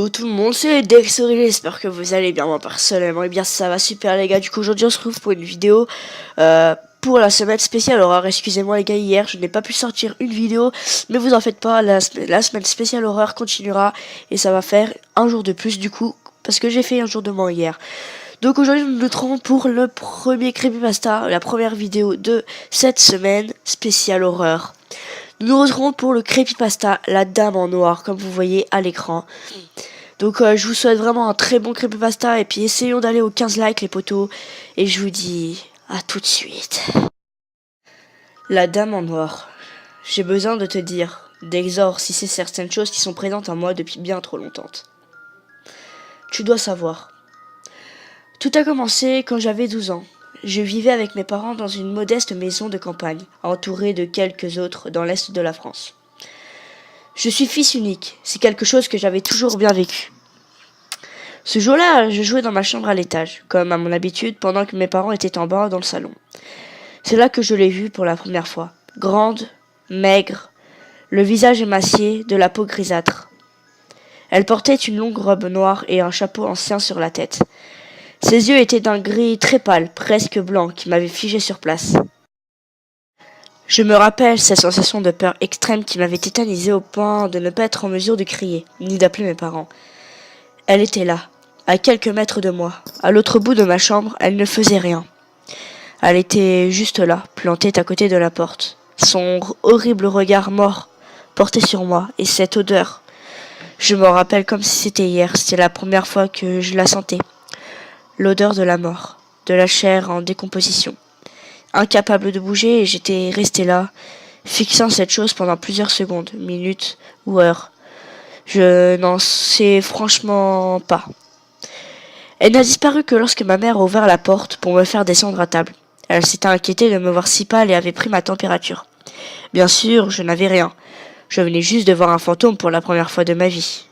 Hello tout le monde, c'est Dexory, j'espère que vous allez bien. Moi personnellement, et bien ça va super les gars. Du coup aujourd'hui on se retrouve pour une vidéo pour la semaine spéciale horreur. Excusez-moi les gars, hier je n'ai pas pu sortir une vidéo, mais vous en faites pas, la semaine spéciale horreur continuera et ça va faire un jour de plus du coup, parce que j'ai fait un jour de moins hier. Donc aujourd'hui nous nous retrouvons pour le premier creepypasta, la première vidéo de cette semaine spéciale horreur. Nous nous retrouvons pour le creepypasta La Dame en Noir, comme vous voyez à l'écran. Donc je vous souhaite vraiment un très bon creepypasta, et puis essayons d'aller aux 15 likes les potos, et je vous dis à tout de suite. La Dame en Noir. J'ai besoin de te dire, d'exorciser certaines choses qui sont présentes en moi depuis bien trop longtemps. Tu dois savoir. Tout a commencé quand j'avais 12 ans. Je vivais avec mes parents dans une modeste maison de campagne, entourée de quelques autres dans l'est de la France. Je suis fils unique, c'est quelque chose que j'avais toujours bien vécu. Ce jour-là, je jouais dans ma chambre à l'étage, comme à mon habitude, pendant que mes parents étaient en bas dans le salon. C'est là que je l'ai vue pour la première fois. Grande, maigre, le visage émacié, de la peau grisâtre. Elle portait une longue robe noire et un chapeau ancien sur la tête. Ses yeux étaient d'un gris très pâle, presque blanc, qui m'avait figé sur place. Je me rappelle cette sensation de peur extrême qui m'avait tétanisé au point de ne pas être en mesure de crier, ni d'appeler mes parents. Elle était là, à quelques mètres de moi. À l'autre bout de ma chambre, elle ne faisait rien. Elle était juste là, plantée à côté de la porte. Son horrible regard mort portait sur moi, et cette odeur. Je me rappelle comme si c'était hier, c'était la première fois que je la sentais. L'odeur de la mort, de la chair en décomposition. Incapable de bouger, et j'étais resté là, fixant cette chose pendant plusieurs secondes, minutes ou heures. Je n'en sais franchement pas. Elle n'a disparu que lorsque ma mère a ouvert la porte pour me faire descendre à table. Elle s'était inquiétée de me voir si pâle et avait pris ma température. Bien sûr, je n'avais rien. Je venais juste de voir un fantôme pour la première fois de ma vie.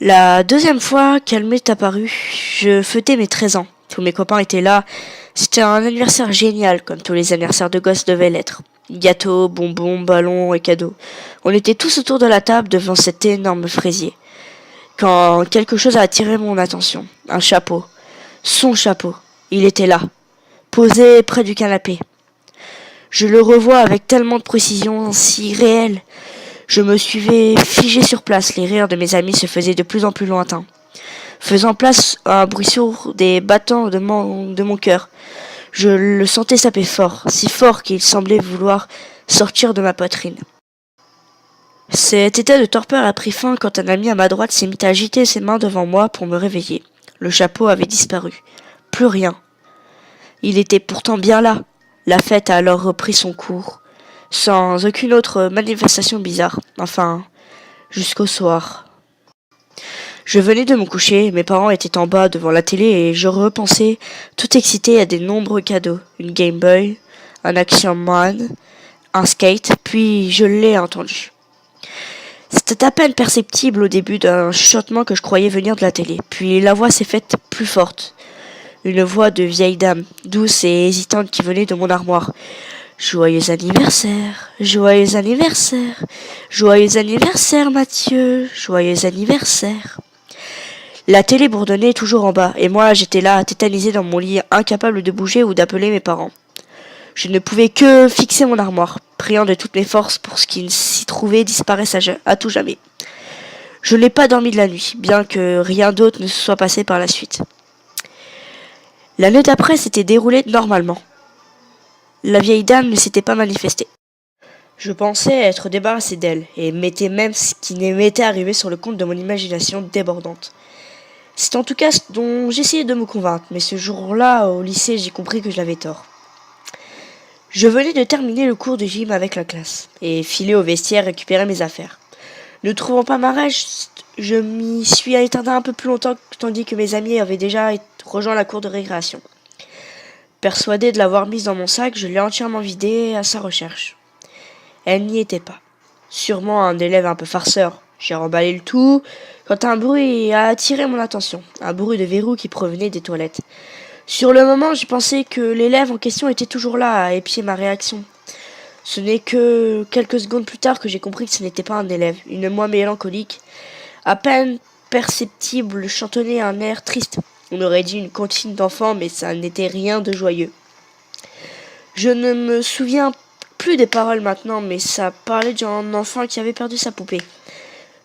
La deuxième fois qu'elle m'est apparue, je fêtais mes 13 ans. Tous mes copains étaient là. C'était un anniversaire génial, comme tous les anniversaires de gosses devaient l'être. Gâteaux, bonbons, ballons et cadeaux. On était tous autour de la table devant cet énorme fraisier. Quand quelque chose a attiré mon attention. Un chapeau. Son chapeau. Il était là, posé près du canapé. Je le revois avec tellement de précision, si réelle. Je me suivais figé sur place. Les rires de mes amis se faisaient de plus en plus lointains, faisant place à un bruit sourd des battements de mon cœur. Je le sentais saper fort, si fort qu'il semblait vouloir sortir de ma poitrine. Cet état de torpeur a pris fin quand un ami à ma droite s'est mis à agiter ses mains devant moi pour me réveiller. Le chapeau avait disparu. Plus rien. Il était pourtant bien là. La fête a alors repris son cours, sans aucune autre manifestation bizarre. Enfin, jusqu'au soir. Je venais de me coucher, mes parents étaient en bas devant la télé et je repensais, tout excité, à des nombreux cadeaux. Une Game Boy, un Action Man, un skate, puis je l'ai entendu. C'était à peine perceptible au début d'un chuchotement que je croyais venir de la télé. Puis la voix s'est faite plus forte. Une voix de vieille dame, douce et hésitante qui venait de mon armoire. Joyeux anniversaire, joyeux anniversaire, joyeux anniversaire Mathieu, joyeux anniversaire. La télé bourdonnait toujours en bas, et moi j'étais là, tétanisé dans mon lit, incapable de bouger ou d'appeler mes parents. Je ne pouvais que fixer mon armoire, priant de toutes mes forces pour ce qui s'y trouvait disparaisse à tout jamais. Je n'ai pas dormi de la nuit, bien que rien d'autre ne se soit passé par la suite. La nuit d'après s'était déroulée normalement. La vieille dame ne s'était pas manifestée. Je pensais être débarrassé d'elle, et mettais même ce qui m'était arrivé sur le compte de mon imagination débordante. C'est en tout cas ce dont j'essayais de me convaincre, mais ce jour-là, au lycée, j'ai compris que je l'avais tort. Je venais de terminer le cours de gym avec la classe, et filé au vestiaire récupérer mes affaires. Ne trouvant pas ma reste, je m'y suis éteint un peu plus longtemps, tandis que mes amis avaient déjà rejoint la cour de récréation. Persuadé de l'avoir mise dans mon sac, je l'ai entièrement vidée à sa recherche. Elle n'y était pas. Sûrement un élève un peu farceur. J'ai remballé le tout quand un bruit a attiré mon attention. Un bruit de verrou qui provenait des toilettes. Sur le moment, j'ai pensé que l'élève en question était toujours là à épier ma réaction. Ce n'est que quelques secondes plus tard que j'ai compris que ce n'était pas un élève, une moi mélancolique, à peine imperceptible chantonnait un air triste. On aurait dit une comptine d'enfant, mais ça n'était rien de joyeux. Je ne me souviens plus des paroles maintenant, mais ça parlait d'un enfant qui avait perdu sa poupée.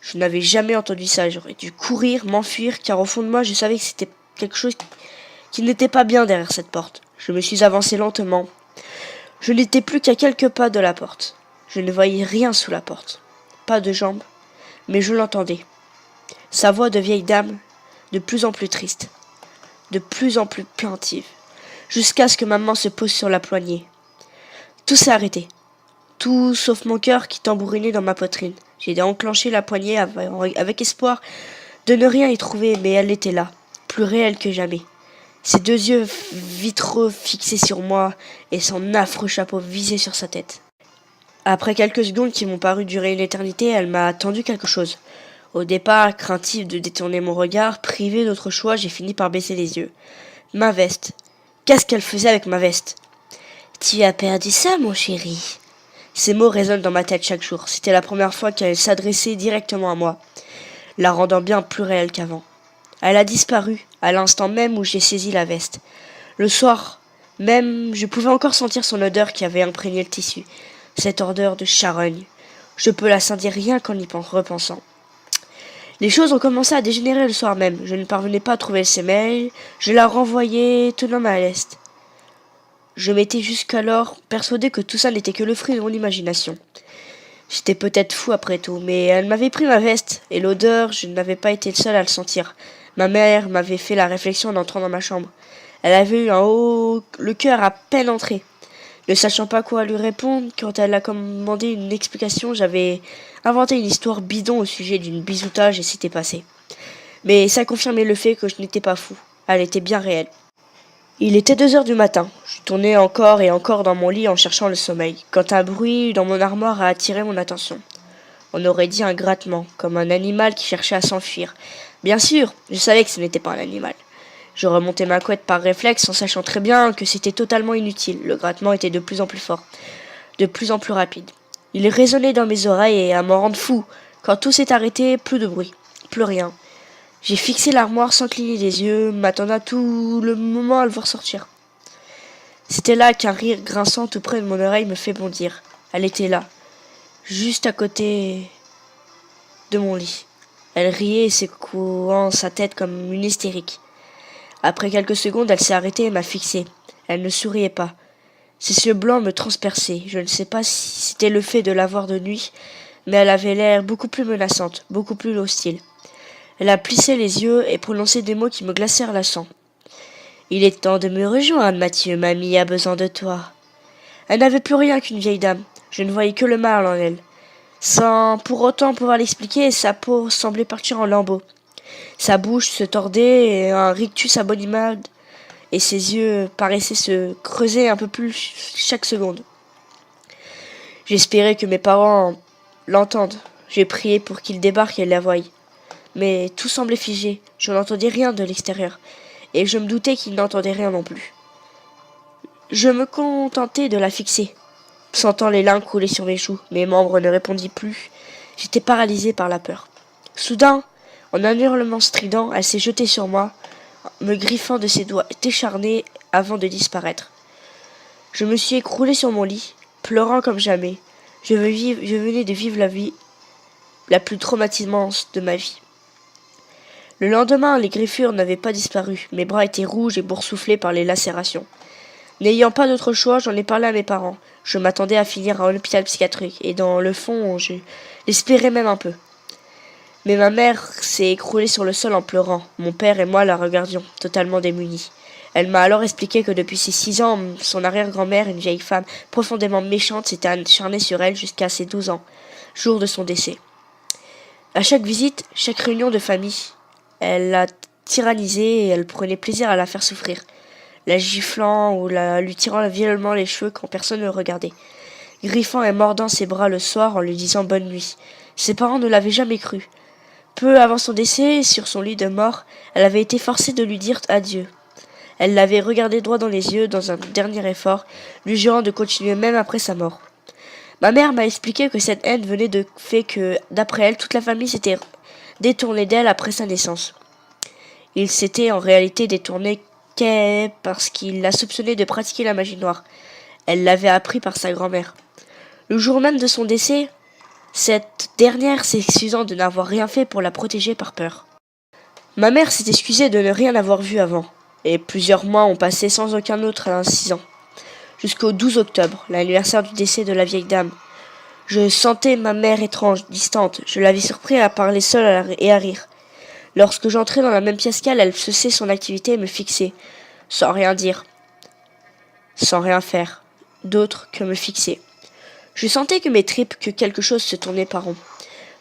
Je n'avais jamais entendu ça, j'aurais dû courir, m'enfuir, car au fond de moi, je savais que c'était quelque chose qui n'était pas bien derrière cette porte. Je me suis avancé lentement. Je n'étais plus qu'à quelques pas de la porte. Je ne voyais rien sous la porte. Pas de jambes, mais je l'entendais. Sa voix de vieille dame, de plus en plus triste, de plus en plus plaintive, jusqu'à ce que maman se pose sur la poignée. Tout s'est arrêté. Tout sauf mon cœur qui tambourinait dans ma poitrine. J'ai enclenché la poignée avec espoir de ne rien y trouver, mais elle était là, plus réelle que jamais. Ses deux yeux vitreux fixés sur moi et son affreux chapeau visé sur sa tête. Après quelques secondes qui m'ont paru durer une éternité, elle m'a tendu quelque chose. Au départ, craintive de détourner mon regard, privée d'autre choix, j'ai fini par baisser les yeux. Ma veste. Qu'est-ce qu'elle faisait avec ma veste ? Tu as perdu ça, mon chéri. Ces mots résonnent dans ma tête chaque jour. C'était la première fois qu'elle s'adressait directement à moi, la rendant bien plus réelle qu'avant. Elle a disparu, à l'instant même où j'ai saisi la veste. Le soir même, je pouvais encore sentir son odeur qui avait imprégné le tissu. Cette odeur de charogne. Je peux la sentir rien qu'en y repensant. Les choses ont commencé à dégénérer le soir même. Je ne parvenais pas à trouver le semelle. Je la renvoyais tenant à l'est. Je m'étais jusqu'alors persuadé que tout ça n'était que le fruit de mon imagination. J'étais peut-être fou après tout, mais elle m'avait pris ma veste, et l'odeur, je n'avais pas été le seul à le sentir. Ma mère m'avait fait la réflexion en entrant dans ma chambre. Elle avait eu le cœur à peine entré. Ne sachant pas quoi lui répondre, quand elle a commandé une explication, j'avais inventé une histoire bidon au sujet d'une bisoutage et c'était passé. Mais ça confirmait le fait que je n'étais pas fou. Elle était bien réelle. Il était 2 heures du matin. Je tournais encore et encore dans mon lit en cherchant le sommeil, quand un bruit dans mon armoire a attiré mon attention. On aurait dit un grattement, comme un animal qui cherchait à s'enfuir. Bien sûr, je savais que ce n'était pas un animal. Je remontais ma couette par réflexe en sachant très bien que c'était totalement inutile. Le grattement était de plus en plus fort, de plus en plus rapide. Il résonnait dans mes oreilles et à m'en rendre fou. Quand tout s'est arrêté, plus de bruit, plus rien. J'ai fixé l'armoire sans cligner des yeux, m'attendant tout le moment à le voir sortir. C'était là qu'un rire grinçant tout près de mon oreille me fait bondir. Elle était là, juste à côté de mon lit. Elle riait, secouant sa tête comme une hystérique. Après quelques secondes, elle s'est arrêtée et m'a fixé. Elle ne souriait pas. Ses yeux blancs me transperçaient. Je ne sais pas si c'était le fait de la voir de nuit, mais elle avait l'air beaucoup plus menaçante, beaucoup plus hostile. Elle a plissé les yeux et prononcé des mots qui me glacèrent le sang. « Il est temps de me rejoindre, Mathieu, mamie a besoin de toi. » Elle n'avait plus rien qu'une vieille dame. Je ne voyais que le mal en elle. Sans pour autant pouvoir l'expliquer, sa peau semblait partir en lambeaux. Sa bouche se tordait et un rictus abominable, et ses yeux paraissaient se creuser un peu plus chaque seconde. J'espérais que mes parents l'entendent. J'ai prié pour qu'ils débarquent et la voient. Mais tout semblait figé, je n'entendais rien de l'extérieur, et je me doutais qu'ils n'entendaient rien non plus. Je me contentais de la fixer, sentant les larmes couler sur mes joues. Mes membres ne répondirent plus, j'étais paralysé par la peur. Soudain, en un hurlement strident, elle s'est jetée sur moi, me griffant de ses doigts décharnés avant de disparaître. Je me suis écroulé sur mon lit, pleurant comme jamais. Je venais de vivre la vie la plus traumatisante de ma vie. Le lendemain, les griffures n'avaient pas disparu. Mes bras étaient rouges et boursouflés par les lacérations. N'ayant pas d'autre choix, j'en ai parlé à mes parents. Je m'attendais à finir à l'hôpital psychiatrique, et dans le fond, je l'espérais même un peu. Mais ma mère s'est écroulée sur le sol en pleurant. Mon père et moi la regardions, totalement démunis. Elle m'a alors expliqué que depuis ses 6 ans, son arrière-grand-mère, une vieille femme profondément méchante, s'était acharnée sur elle jusqu'à ses 12 ans, jour de son décès. À chaque visite, chaque réunion de famille, elle la tyrannisait et elle prenait plaisir à la faire souffrir, la giflant ou lui tirant violemment les cheveux quand personne ne le regardait, griffant et mordant ses bras le soir en lui disant bonne nuit. Ses parents ne l'avaient jamais cru. Peu avant son décès, sur son lit de mort, elle avait été forcée de lui dire adieu. Elle l'avait regardé droit dans les yeux dans un dernier effort, lui jurant de continuer même après sa mort. Ma mère m'a expliqué que cette haine venait du fait que, d'après elle, toute la famille s'était détourné d'elle après sa naissance. Il s'était en réalité détourné parce qu'il l'a soupçonnée de pratiquer la magie noire. Elle l'avait appris par sa grand-mère. Le jour même de son décès, cette dernière s'excusant de n'avoir rien fait pour la protéger par peur. Ma mère s'est excusée de ne rien avoir vu avant, et plusieurs mois ont passé sans aucun autre incident. Jusqu'au 12 octobre, l'anniversaire du décès de la vieille dame. Je sentais ma mère étrange, distante. Je l'avais surpris à parler seule et à rire. Lorsque j'entrais dans la même pièce qu'elle, elle cessait son activité et me fixait, sans rien dire, sans rien faire, d'autre que me fixer. Je sentais que mes tripes, que quelque chose se tournait par rond.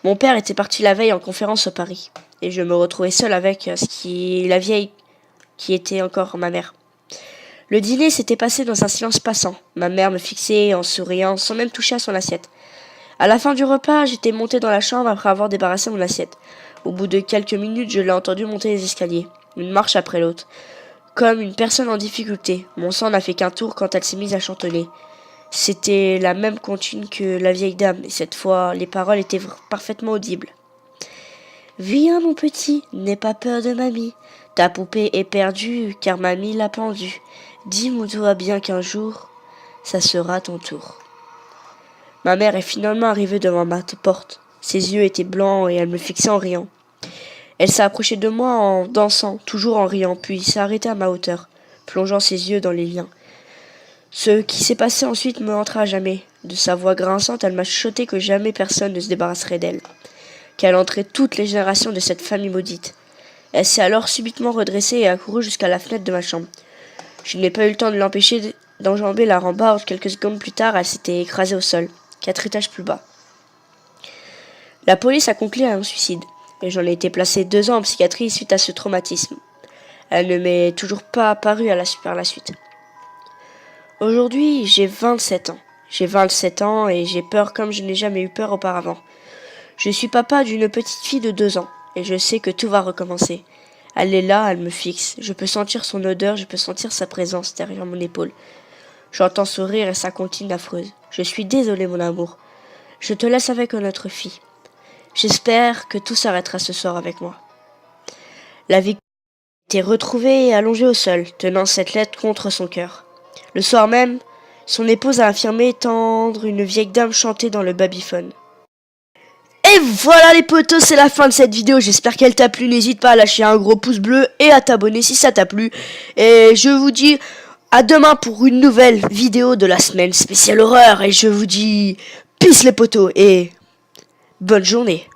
Mon père était parti la veille en conférence à Paris, et je me retrouvais seule avec la vieille qui était encore ma mère. Le dîner s'était passé dans un silence passant. Ma mère me fixait en souriant, sans même toucher à son assiette. À la fin du repas, j'étais montée dans la chambre après avoir débarrassé mon assiette. Au bout de quelques minutes, je l'ai entendu monter les escaliers, une marche après l'autre, comme une personne en difficulté. Mon sang n'a fait qu'un tour quand elle s'est mise à chantonner. C'était la même comptine que la vieille dame, et cette fois, les paroles étaient parfaitement audibles. « Viens, mon petit, n'aie pas peur de mamie. Ta poupée est perdue, car mamie l'a pendue. Dis-moi bien qu'un jour, ça sera ton tour. » Ma mère est finalement arrivée devant ma porte. Ses yeux étaient blancs et elle me fixait en riant. Elle s'est approchée de moi en dansant, toujours en riant, puis s'est arrêtée à ma hauteur, plongeant ses yeux dans les liens. Ce qui s'est passé ensuite me hantera à jamais. De sa voix grinçante, elle m'a chuchoté que jamais personne ne se débarrasserait d'elle, qu'elle entrait toutes les générations de cette famille maudite. Elle s'est alors subitement redressée et a couru jusqu'à la fenêtre de ma chambre. Je n'ai pas eu le temps de l'empêcher d'enjamber la rambarde. Quelques secondes plus tard, elle s'était écrasée au sol, 4 étages plus bas. La police a conclu à un suicide, et j'en ai été placé 2 ans en psychiatrie suite à ce traumatisme. Elle ne m'est toujours pas apparue par la suite. Aujourd'hui, j'ai 27 ans. J'ai 27 ans et j'ai peur comme je n'ai jamais eu peur auparavant. Je suis papa d'une petite fille de 2 ans, et je sais que tout va recommencer. Elle est là, elle me fixe. Je peux sentir son odeur, je peux sentir sa présence derrière mon épaule. J'entends son rire et sa comptine affreuse. Je suis désolée, mon amour. Je te laisse avec notre fille. J'espère que tout s'arrêtera ce soir avec moi. La victime était retrouvée et allongée au sol, tenant cette lettre contre son cœur. Le soir même, son épouse a affirmé entendre une vieille dame chanter dans le babyphone. Et voilà les potos, c'est la fin de cette vidéo, j'espère qu'elle t'a plu, n'hésite pas à lâcher un gros pouce bleu et à t'abonner si ça t'a plu. Et je vous dis à demain pour une nouvelle vidéo de la semaine spéciale horreur, et je vous dis peace les potos et bonne journée.